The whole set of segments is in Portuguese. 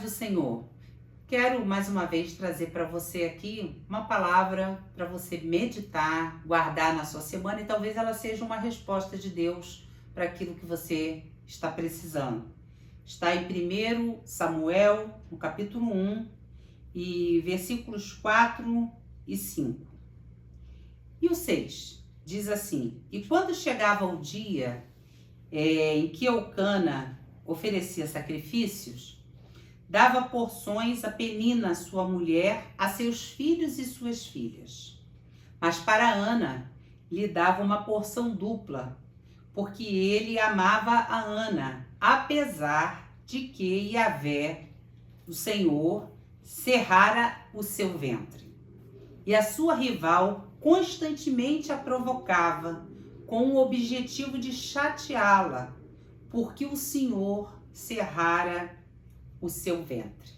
do Senhor. Quero mais uma vez trazer para você aqui uma palavra para você meditar, guardar na sua semana e talvez ela seja uma resposta de Deus para aquilo que você está precisando. Está em 1 Samuel, no capítulo 1, e versículos 4 e 5. E o 6 diz assim: E quando chegava o dia em que Eucana oferecia sacrifícios, dava porções a Penina, sua mulher, a seus filhos e suas filhas. Mas para Ana lhe dava uma porção dupla, porque ele amava a Ana, apesar de que Yahvé, o Senhor, cerrara o seu ventre. E a sua rival constantemente a provocava, com o objetivo de chateá-la, porque o Senhor cerrara o seu ventre.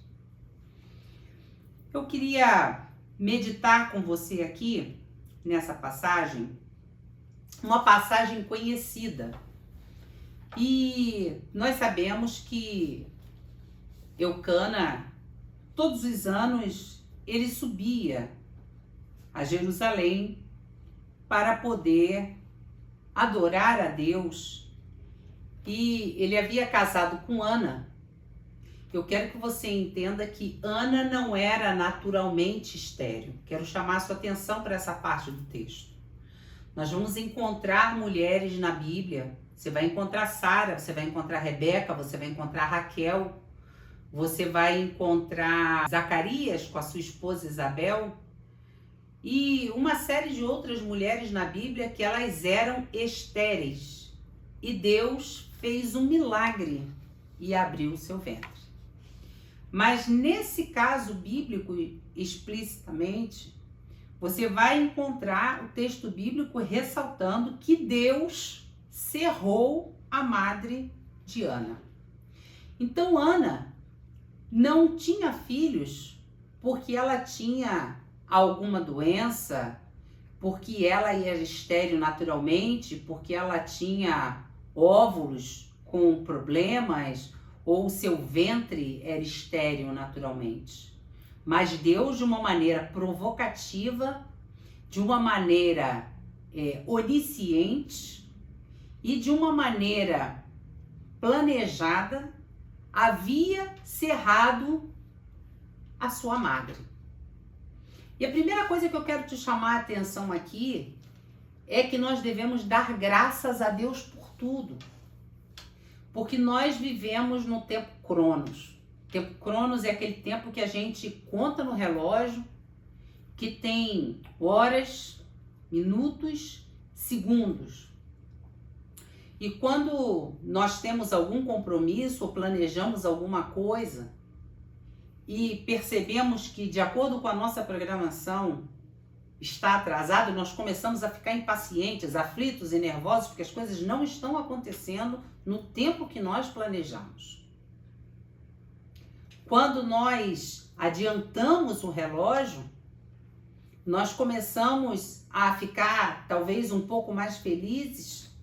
Eu queria meditar com você aqui, nessa passagem, uma passagem conhecida. E nós sabemos que Eucana, todos os anos, ele subia a Jerusalém para poder adorar a Deus. E ele havia casado com Ana. Eu quero que você entenda que Ana não era naturalmente estéril. Quero chamar a sua atenção para essa parte do texto. Nós vamos encontrar mulheres na Bíblia. Você vai encontrar Sara, você vai encontrar Rebeca, você vai encontrar Raquel, você vai encontrar Zacarias com a sua esposa Isabel e uma série de outras mulheres na Bíblia que elas eram estéreis. E Deus fez um milagre e abriu o seu ventre. Mas nesse caso bíblico, explicitamente, você vai encontrar o texto bíblico ressaltando que Deus cerrou a madre de Ana. Então Ana não tinha filhos porque ela tinha alguma doença, porque ela era estéril naturalmente, porque ela tinha óvulos com problemas, ou seu ventre era estéril naturalmente. Mas Deus, de uma maneira provocativa, de uma maneira onisciente e de uma maneira planejada, havia cerrado a sua madre. E a primeira coisa que eu quero te chamar a atenção aqui é que nós devemos dar graças a Deus por tudo. Porque nós vivemos no tempo Cronos. O tempo Cronos é aquele tempo que a gente conta no relógio, que tem horas, minutos, segundos. E quando nós temos algum compromisso ou planejamos alguma coisa e percebemos que, de acordo com a nossa programação, está atrasado, nós começamos a ficar impacientes, aflitos e nervosos porque as coisas não estão acontecendo no tempo que nós planejamos. Quando nós adiantamos o relógio, nós começamos a ficar talvez um pouco mais felizes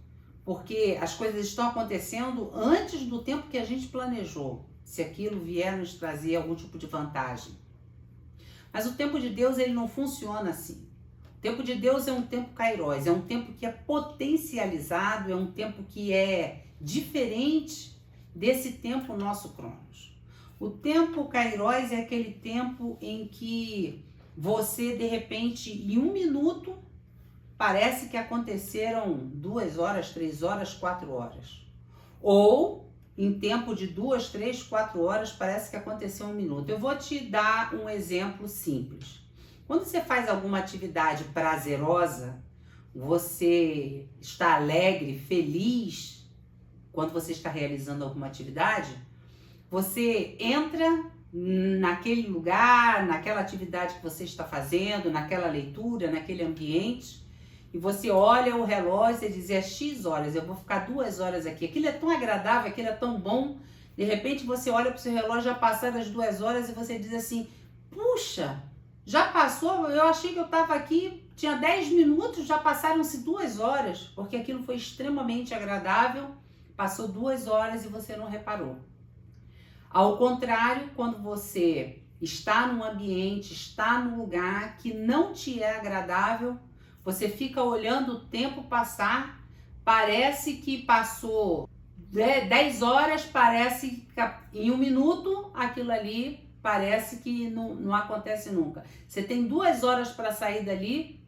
porque as coisas estão acontecendo antes do tempo que a gente planejou, se aquilo vier nos trazer algum tipo de vantagem. Mas o tempo de Deus, ele não funciona assim. O tempo de Deus é um tempo kairos, é um tempo que é potencializado, é um tempo que é diferente desse tempo nosso Cronos. O tempo kairos é aquele tempo em que você, de repente, em um minuto, parece que aconteceram 2 horas, 3 horas, 4 horas. Ou, em tempo de 2, 3, 4 horas, parece que aconteceu 1 minuto. Eu vou te dar um exemplo simples. Quando você faz alguma atividade prazerosa, você está alegre, feliz, quando você está realizando alguma atividade, você entra naquele lugar, naquela atividade que você está fazendo, naquela leitura, naquele ambiente, e você olha o relógio e diz, é X horas, eu vou ficar 2 horas aqui. Aquilo é tão agradável, aquilo é tão bom. De repente você olha para o seu relógio, já passaram as 2 horas e você diz assim, puxa, já passou, eu achei que eu estava aqui, tinha 10 minutos, já passaram-se 2 horas, porque aquilo foi extremamente agradável, passou 2 horas e você não reparou. Ao contrário, quando você está num ambiente, está num lugar que não te é agradável, você fica olhando o tempo passar, parece que passou 10 horas, parece que em 1 minuto aquilo ali parece que não acontece nunca. Você tem 2 horas para sair dali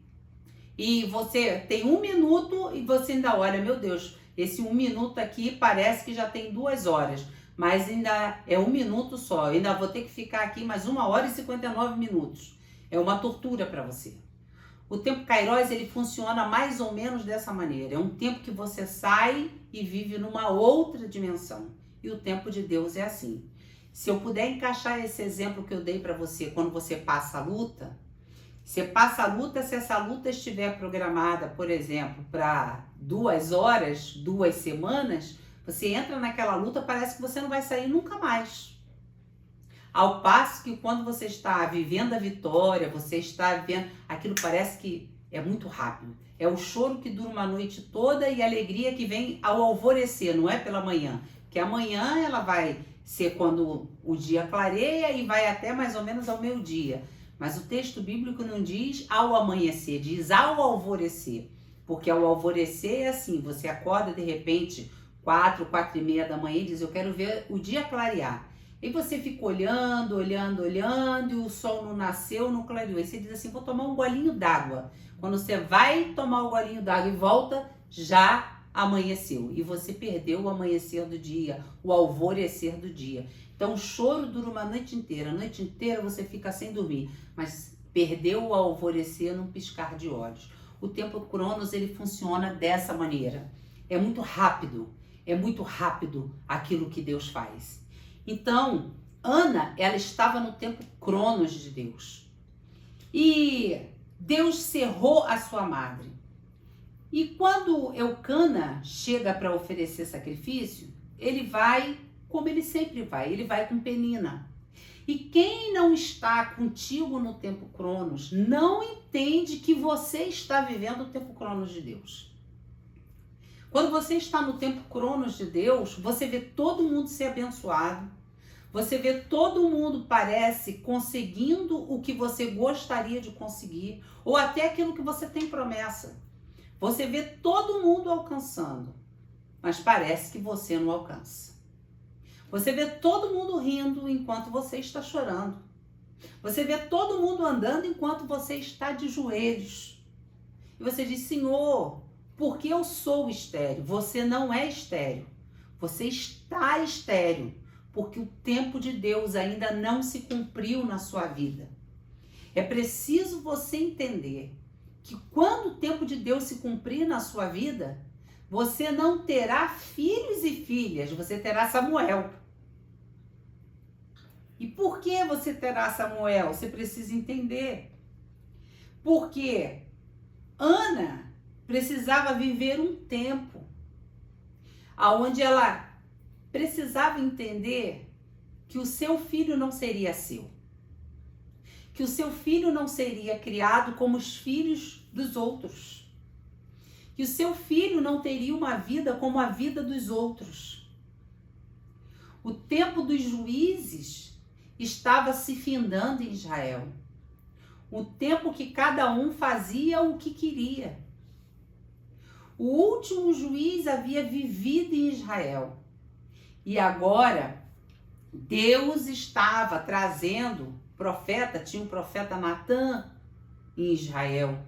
e você tem 1 minuto e você ainda olha, meu Deus, esse 1 minuto aqui parece que já tem 2 horas. Mas ainda é 1 minuto só, eu ainda vou ter que ficar aqui mais 1 hora e 59 minutos. É uma tortura para você. O tempo Kairos, ele funciona mais ou menos dessa maneira. É um tempo que você sai e vive numa outra dimensão. E o tempo de Deus é assim. Se eu puder encaixar esse exemplo que eu dei para você, quando você passa a luta, você passa a luta, se essa luta estiver programada, por exemplo, para 2 horas, 2 semanas, você entra naquela luta, parece que você não vai sair nunca mais. Ao passo que quando você está vivendo a vitória, você está vivendo, aquilo parece que é muito rápido. É o choro que dura uma noite toda e a alegria que vem ao alvorecer, não é pela manhã. Porque amanhã ela vai ser quando o dia clareia e vai até mais ou menos ao meio-dia. Mas o texto bíblico não diz ao amanhecer, diz ao alvorecer. Porque ao alvorecer é assim, você acorda de repente 4, 4 e meia da manhã e diz, eu quero ver o dia clarear. E você fica olhando, e o sol não nasceu, não clareou. Aí você diz assim, vou tomar um golinho d'água. Quando você vai tomar o golinho d'água e volta, já amanheceu. E você perdeu o amanhecer do dia, o alvorecer do dia. Então o choro dura uma noite inteira. A noite inteira você fica sem dormir, mas perdeu o alvorecer num piscar de olhos. O tempo Cronos, ele funciona dessa maneira. É muito rápido aquilo que Deus faz. Então, Ana, ela estava no tempo Cronos de Deus. E Deus cerrou a sua madre. E quando Eucana chega para oferecer sacrifício, ele vai como ele sempre vai, ele vai com Penina. E quem não está contigo no tempo Cronos não entende que você está vivendo o tempo Cronos de Deus. Quando você está no tempo Cronos de Deus, você vê todo mundo ser abençoado, você vê todo mundo, parece, conseguindo o que você gostaria de conseguir, ou até aquilo que você tem promessa. Você vê todo mundo alcançando, mas parece que você não alcança. Você vê todo mundo rindo enquanto você está chorando. Você vê todo mundo andando enquanto você está de joelhos. E você diz, Senhor, porque eu sou estéril? Você não é estéril. Você está estéril, porque o tempo de Deus ainda não se cumpriu na sua vida. É preciso você entender que quando o tempo de Deus se cumprir na sua vida, você não terá filhos e filhas, você terá Samuel. E por que você terá Samuel? Você precisa entender. Porque Ana precisava viver um tempo onde ela precisava entender que o seu filho não seria seu. Que o seu filho não seria criado como os filhos dos outros. Que o seu filho não teria uma vida como a vida dos outros. O tempo dos juízes estava se findando em Israel. O tempo que cada um fazia o que queria. O último juiz havia vivido em Israel. E agora, Deus estava trazendo profeta, tinha o profeta Natã em Israel.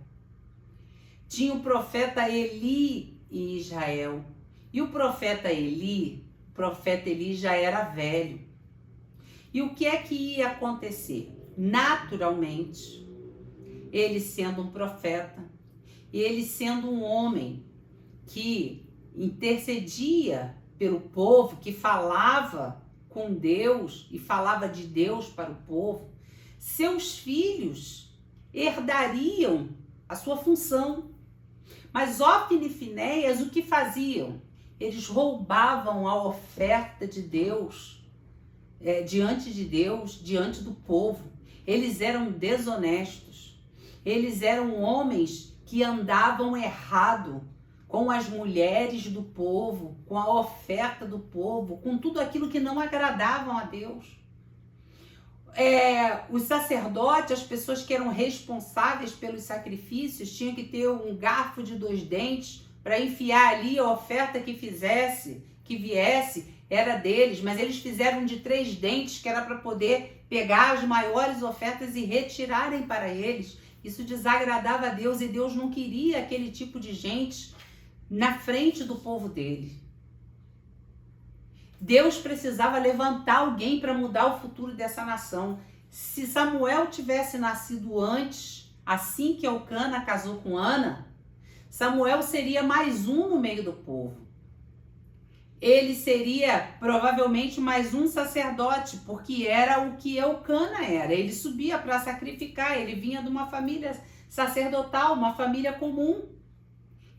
Tinha o profeta Eli em Israel. E o profeta Eli já era velho. E o que é que ia acontecer? Naturalmente, ele sendo um profeta, ele sendo um homem que intercedia pelo povo, que falava com Deus e falava de Deus para o povo, seus filhos herdariam a sua função. Mas Ofni e Finéias, o que faziam? Eles roubavam a oferta de Deus, diante de Deus, diante do povo. Eles eram desonestos. Eles eram homens que andavam errado com as mulheres do povo, com a oferta do povo, com tudo aquilo que não agradavam a Deus. Os sacerdotes, as pessoas que eram responsáveis pelos sacrifícios, tinham que ter um garfo de 2 dentes para enfiar ali a oferta que viesse, era deles, mas eles fizeram de 3 dentes, que era para poder pegar as maiores ofertas e retirarem para eles. Isso desagradava a Deus e Deus não queria aquele tipo de gente na frente do povo dele. Deus precisava levantar alguém para mudar o futuro dessa nação. Se Samuel tivesse nascido antes, assim que Elcana casou com Ana, Samuel seria mais um no meio do povo. Ele seria provavelmente mais um sacerdote, porque era o que Elcana era. Ele subia para sacrificar, ele vinha de uma família sacerdotal, uma família comum.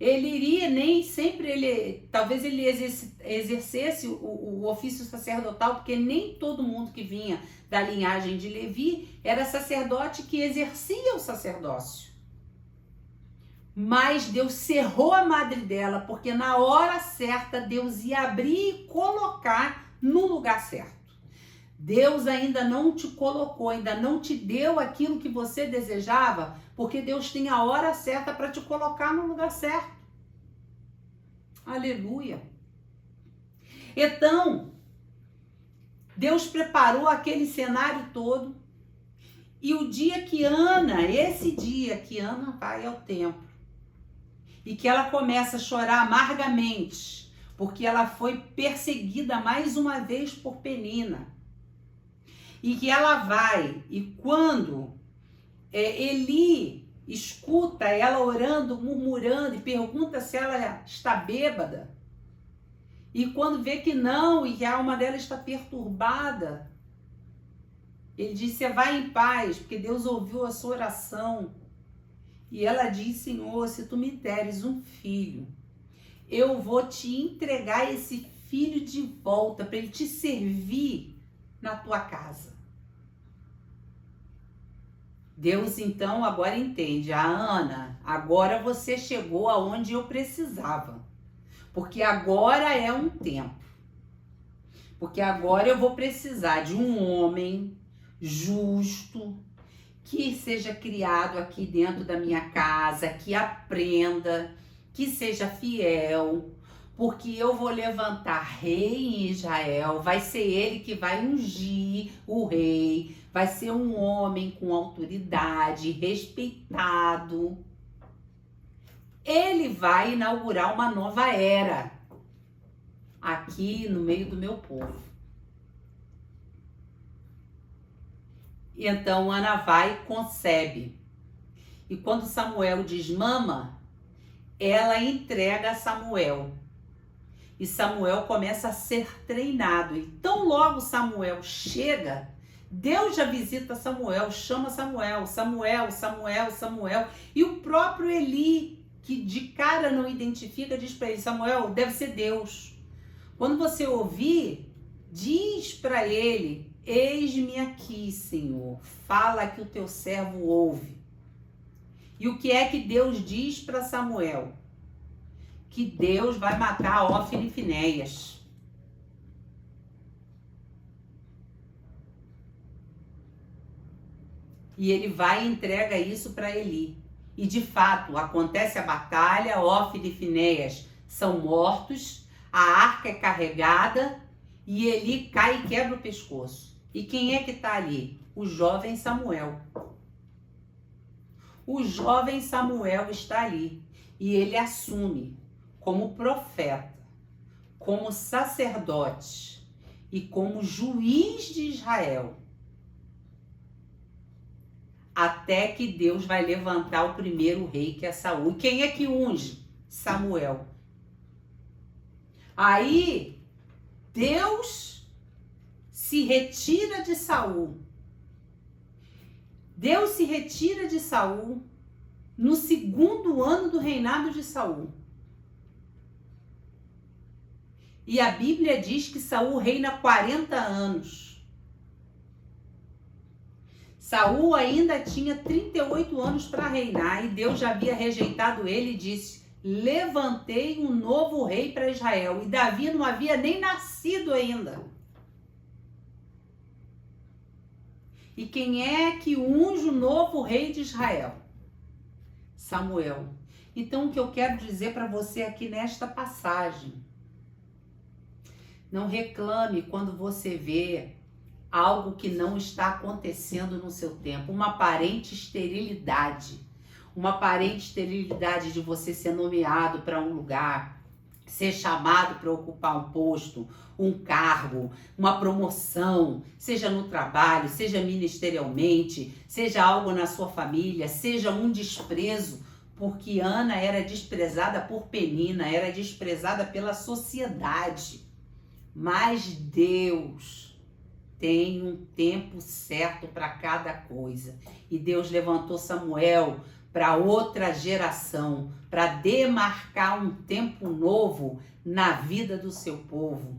Ele iria, nem sempre talvez ele exercesse o ofício sacerdotal, porque nem todo mundo que vinha da linhagem de Levi era sacerdote que exercia o sacerdócio. Mas Deus cerrou a madre dela, porque na hora certa Deus ia abrir e colocar no lugar certo. Deus ainda não te colocou, ainda não te deu aquilo que você desejava, porque Deus tem a hora certa para te colocar no lugar certo. Aleluia. Então, Deus preparou aquele cenário todo, e esse dia que Ana vai ao templo, e que ela começa a chorar amargamente, porque ela foi perseguida mais uma vez por Penina. E que ela vai, e quando Eli escuta ela orando, murmurando, e pergunta se ela está bêbada, e quando vê que não, e que a alma dela está perturbada, ele diz: você vai em paz, porque Deus ouviu a sua oração. E ela diz: Senhor, se tu me deres um filho, eu vou te entregar esse filho de volta para ele te servir na tua casa. Deus então agora entende: Ana, agora você chegou aonde eu precisava, porque agora é um tempo, porque agora eu vou precisar de um homem justo, que seja criado aqui dentro da minha casa, que aprenda, que seja fiel, porque eu vou levantar rei em Israel, vai ser ele que vai ungir o rei, vai ser um homem com autoridade, respeitado. Ele vai inaugurar uma nova era aqui no meio do meu povo. E então Ana vai e concebe. E quando Samuel desmama, ela entrega a Samuel. E Samuel começa a ser treinado. E tão logo Samuel chega, Deus já visita Samuel, chama Samuel, Samuel, Samuel, Samuel. E o próprio Eli, que de cara não identifica, diz para ele: Samuel, deve ser Deus. Quando você ouvir, diz para ele: eis-me aqui, Senhor, fala que o teu servo ouve. E o que é que Deus diz para Samuel? Que Deus vai matar Hófni e Finéias. E ele vai e entrega isso para Eli. E de fato, acontece a batalha, Hófni e Finéias são mortos, a arca é carregada e Eli cai e quebra o pescoço. E quem é que está ali? O jovem Samuel. O jovem Samuel está ali e ele assume como profeta, como sacerdote e como juiz de Israel, até que Deus vai levantar o primeiro rei, que é Saul. E quem é que unge? Samuel. Aí Deus se retira de Saul. Deus se retira de Saul no 2º ano do reinado de Saul. E a Bíblia diz que Saul reina 40 anos. Saul ainda tinha 38 anos para reinar e Deus já havia rejeitado ele e disse: levantei um novo rei para Israel. E Davi não havia nem nascido ainda. E quem é que unge o novo rei de Israel? Samuel. Então, o que eu quero dizer para você aqui nesta passagem, não reclame quando você vê algo que não está acontecendo no seu tempo, uma aparente esterilidade de você ser nomeado para um lugar, ser chamado para ocupar um posto, um cargo, uma promoção, seja no trabalho, seja ministerialmente, seja algo na sua família, seja um desprezo, porque Ana era desprezada por Penina, era desprezada pela sociedade. Mas Deus tem um tempo certo para cada coisa. E Deus levantou Samuel para outra geração, para demarcar um tempo novo na vida do seu povo.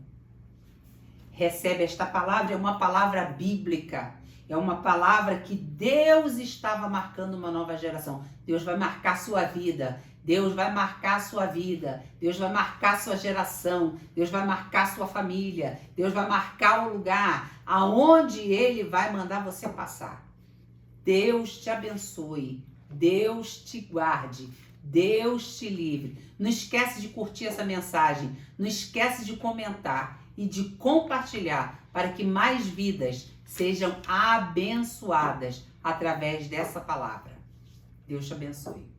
Recebe esta palavra, é uma palavra bíblica. É uma palavra que Deus estava marcando uma nova geração. Deus vai marcar sua vida. Deus vai marcar a sua vida, Deus vai marcar a sua geração, Deus vai marcar a sua família, Deus vai marcar o lugar aonde Ele vai mandar você passar. Deus te abençoe, Deus te guarde, Deus te livre. Não esquece de curtir essa mensagem, não esquece de comentar e de compartilhar para que mais vidas sejam abençoadas através dessa palavra. Deus te abençoe.